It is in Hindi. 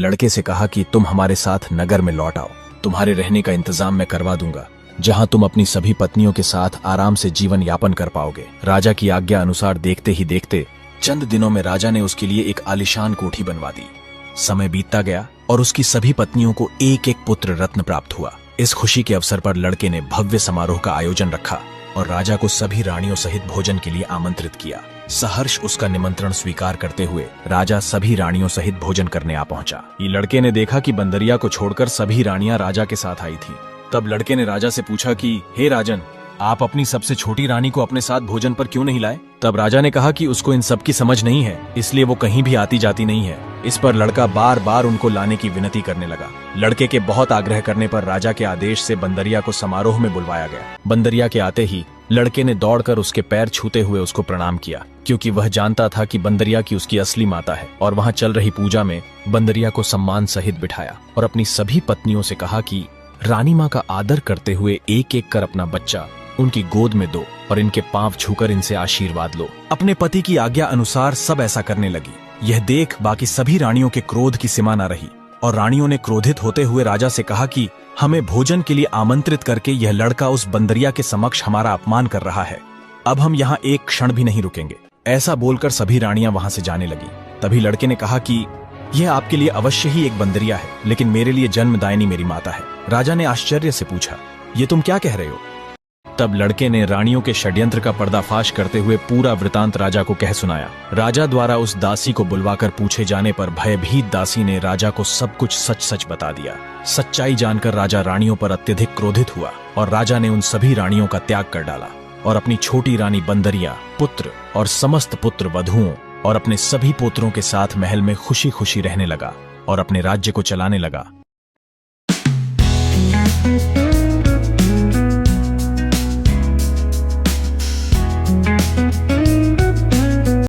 लड़के से कहा कि तुम हमारे साथ नगर में लौट आओ, तुम्हारे रहने का इंतजाम मैं करवा दूंगा, जहां तुम अपनी सभी पत्नियों के साथ आराम से जीवन यापन कर पाओगे। राजा की आज्ञा अनुसार देखते ही देखते चंद दिनों में राजा ने उसके लिए एक आलीशान कोठी बनवा दी। समय बीतता गया और उसकी सभी पत्नियों को एक एक पुत्र रत्न प्राप्त हुआ। इस खुशी के अवसर पर लड़के ने भव्य समारोह का आयोजन रखा और राजा को सभी रानियों सहित भोजन के लिए आमंत्रित किया। सहर्ष उसका निमंत्रण स्वीकार करते हुए राजा सभी रानियों सहित भोजन करने आ पहुंचा। ये लड़के ने देखा कि बंदरिया को छोड़कर सभी रानियां राजा के साथ आई थी। तब लड़के ने राजा से पूछा कि हे राजन, आप अपनी सबसे छोटी रानी को अपने साथ भोजन पर क्यों नहीं लाए? तब राजा ने कहा कि उसको इन सब की समझ नहीं है, इसलिए वो कहीं भी आती जाती नहीं है। इस पर लड़का बार बार उनको लाने की विनती करने लगा। लड़के के बहुत आग्रह करने पर राजा के आदेश से बंदरिया को समारोह में बुलवाया गया। बंदरिया के आते ही लड़के ने दौड़कर उसके पैर छूते हुए उसको प्रणाम किया, क्योंकि वह जानता था कि बंदरिया की उसकी असली माता है। और वहां चल रही पूजा में बंदरिया को सम्मान सहित बिठाया और अपनी सभी पत्नियों से कहा कि रानी माँ का आदर करते हुए एक एक कर अपना बच्चा उनकी गोद में दो और इनके पांव छूकर इनसे आशीर्वाद लो। अपने पति की आज्ञा अनुसार सब ऐसा करने लगी। यह देख बाकी सभी रानियों के क्रोध की सीमा न रही और रानियों ने क्रोधित होते हुए राजा से कहा कि हमें भोजन के लिए आमंत्रित करके यह लड़का उस बंदरिया के समक्ष हमारा अपमान कर रहा है। अब हम यहाँ एक क्षण भी नहीं रुकेंगे। ऐसा बोलकर सभी रानियां वहां से जाने लगी। तभी लड़के ने कहा कि यह आपके लिए अवश्य ही एक बंदरिया है, लेकिन मेरे लिए जन्मदायिनी मेरी माता है। राजा ने आश्चर्य से पूछा, ये तुम क्या कह रहे हो? तब लड़के ने रानियों के षड्यंत्र का पर्दाफाश करते हुए पूरा वृतांत राजा को कह सुनाया। राजा द्वारा उस दासी को बुलवाकर पूछे जाने पर भयभीत दासी ने राजा को सब कुछ सच सच बता दिया। सच्चाई जानकर राजा रानियों पर अत्यधिक क्रोधित हुआ और राजा ने उन सभी रानियों का त्याग कर डाला और अपनी छोटी रानी बंदरिया, पुत्र और समस्त पुत्र वधुओं और अपने सभी पुत्रों के साथ महल में खुशी खुशी रहने लगा और अपने राज्य को चलाने लगा।